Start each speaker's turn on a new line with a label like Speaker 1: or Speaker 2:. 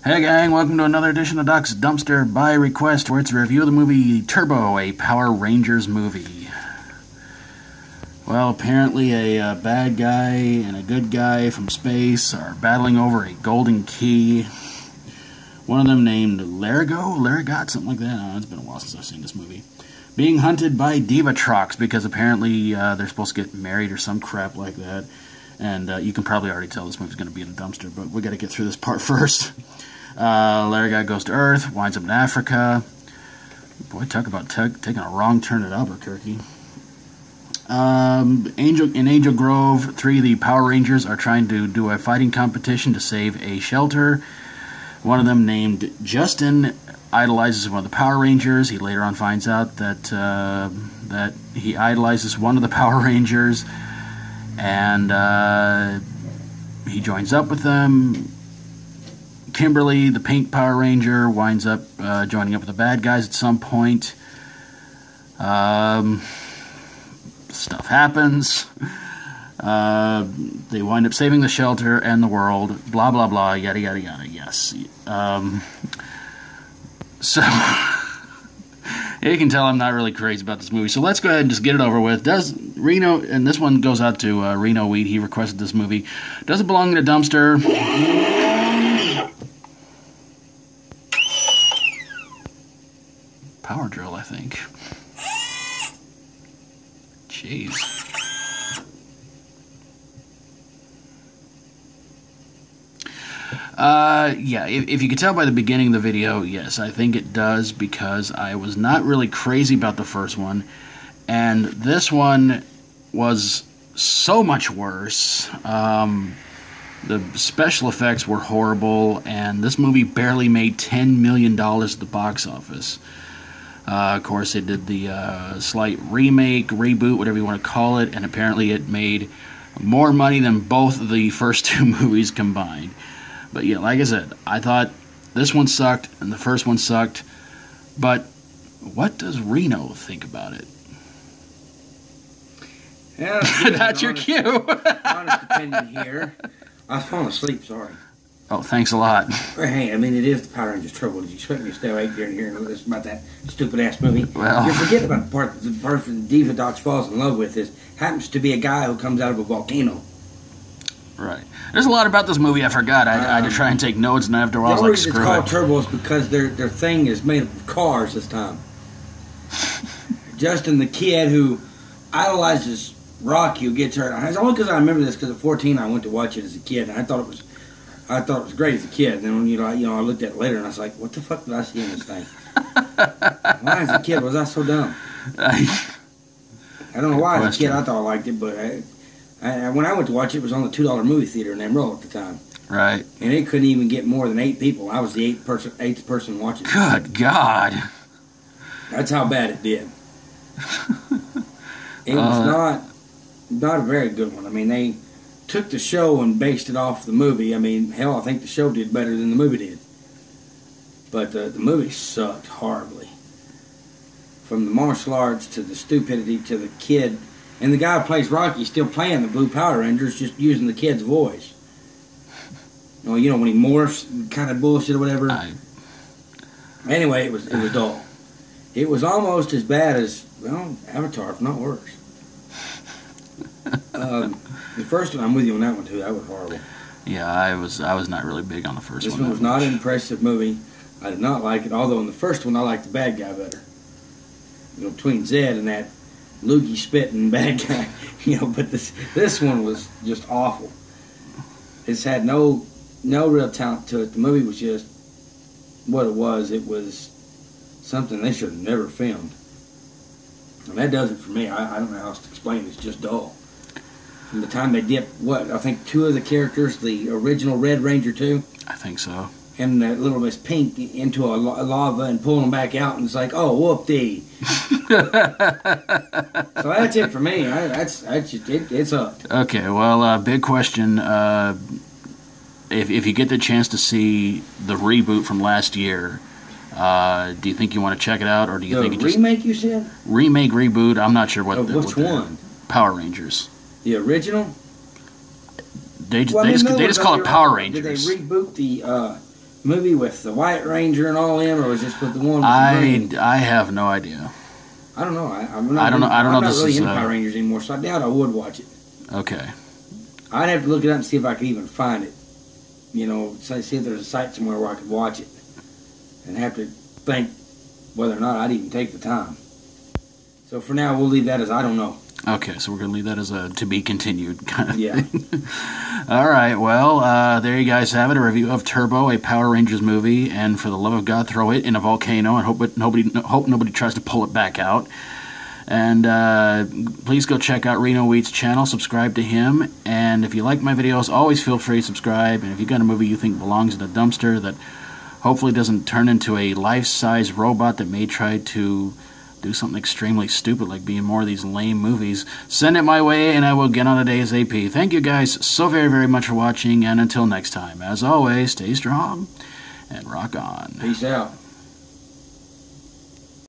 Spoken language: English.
Speaker 1: Hey gang, welcome to another edition of Doc's Dumpster by Request, where it's a review of the movie Turbo, a Power Rangers movie. Well, apparently a bad guy and a good guy from space are battling over a golden key. One of them named Larigot, something like that. I don't know, it's been a while since I've seen this movie. Being hunted by Divatrox because apparently they're supposed to get married or some crap like that. And you can probably already tell this movie's going to be in a dumpster, but we got to get through this part first. Larigot goes to Earth, winds up in Africa. Boy, talk about taking a wrong turn at Albuquerque. In Angel Grove, 3 of the Power Rangers are trying to do a fighting competition to save a shelter. One of them, named Justin, idolizes one of the Power Rangers. He later on finds out that that he idolizes one of the Power Rangers, and he joins up with them. Kimberly, the pink Power Ranger, winds up joining up with the bad guys at some point. Stuff happens. They wind up saving the shelter and the world. Blah, blah, blah, yada, yada, yada, yes. So, you can tell I'm not really crazy about this movie. So let's go ahead and just get it over with. Does Reno, and this one goes out to Reno Weed, he requested this movie. Does it belong in a dumpster? Power drill, I think. Jeez. Yeah, if you could tell by the beginning of the video, yes, I think it does, because I was not really crazy about the first one, and this one was so much worse. The special effects were horrible, and this movie barely made $10 million at the box office. Of course, they did the slight remake, reboot, whatever you want to call it, and apparently it made more money than both of the first 2 movies combined. But yeah, like I said, I thought this one sucked and the first one sucked, but what does Reno think about it?
Speaker 2: Yeah,
Speaker 1: that's your cue.
Speaker 2: Honest opinion here. I was falling asleep, sorry.
Speaker 1: Oh, thanks a lot.
Speaker 2: Well, hey, I mean, it is the Power Rangers Turbo. Did you expect me to stay awake during here and listen about that stupid-ass movie?
Speaker 1: Well,
Speaker 2: you're forgetting about the person Divatrox falls in love with happens to be a guy who comes out of a volcano.
Speaker 1: Right. There's a lot about this movie I forgot. I had to try and take notes, and after a while I was like, screw it.
Speaker 2: The only reason it's called Turbo is because their thing is made of cars this time. Justin, the kid who idolizes Rocky, who gets hurt. It's only because I remember this, because at 14 I went to watch it as a kid, and I thought it was great as a kid. And then I looked at it later, and I was like, what the fuck did I see in this thing? Why as a kid was I so dumb? I don't know why as a kid I thought I liked it, but when I went to watch it, it was on the $2 movie theater in Amarillo at the time.
Speaker 1: Right.
Speaker 2: And it couldn't even get more than 8 people. I was the eighth person watching it.
Speaker 1: Good God.
Speaker 2: That's how bad it did. It was not a very good one. I mean, they took the show and based it off the movie. I mean, hell, I think the show did better than the movie did. But the movie sucked horribly. From the martial arts to the stupidity to the kid. And the guy who plays Rocky still playing the Blue Power Rangers, just using the kid's voice. When he morphs, kind of bullshit or whatever. Anyway, it was dull. It was almost as bad as, well, Avatar, if not worse. The first one, I'm with you on that one too. That was horrible.
Speaker 1: Yeah, I was not really big on the first one.
Speaker 2: This one was not an impressive movie. I did not like it. Although in the first one, I liked the bad guy better. Between Zed and that loogie spitting bad guy. But this one was just awful. It's had no real talent to it. The movie was just what it was. It was something they should have never filmed. And that does it for me. I don't know how else to explain it. It's just dull. From the time they dipped, I think 2 of the characters, the original Red Ranger 2.
Speaker 1: I think so.
Speaker 2: And that little Miss Pink into a lava and pull them back out, and it's like, oh, whoop-dee. So that's it for me. That's just it. It's up.
Speaker 1: Okay, well, big question. If you get the chance to see the reboot from last year, do you think you want to check it out, or do you think it just...
Speaker 2: remake, you said?
Speaker 1: Remake, reboot, I'm not sure what...
Speaker 2: Which one?
Speaker 1: Power Rangers.
Speaker 2: The original?
Speaker 1: They just call it Power Rangers.
Speaker 2: Did they reboot movie with the White Ranger and all them, or was this with the one with the green?
Speaker 1: I have no idea.
Speaker 2: I don't know. I'm
Speaker 1: I don't know.
Speaker 2: I'm not
Speaker 1: This
Speaker 2: really
Speaker 1: is,
Speaker 2: into Power Rangers anymore, so I doubt I would watch it.
Speaker 1: Okay.
Speaker 2: I'd have to look it up and see if I could even find it. You know, see if there's a site somewhere where I could watch it, and have to think whether or not I'd even take the time. So for now, we'll leave that as I don't know.
Speaker 1: Okay, so we're going to leave that as a to be continued kind of
Speaker 2: Yeah.
Speaker 1: thing. All right, well, there you guys have it, a review of Turbo, a Power Rangers movie, and for the love of God, throw it in a volcano and hope nobody tries to pull it back out. And please go check out Reno Wheat's channel, subscribe to him, and if you like my videos, always feel free to subscribe, and if you've got a movie you think belongs in a dumpster that hopefully doesn't turn into a life-size robot that may try to do something extremely stupid like being more of these lame movies, send it my way and I will get on it ASAP. Thank you guys so very, very much for watching, and until next time, as always, stay strong and rock on.
Speaker 2: Peace out.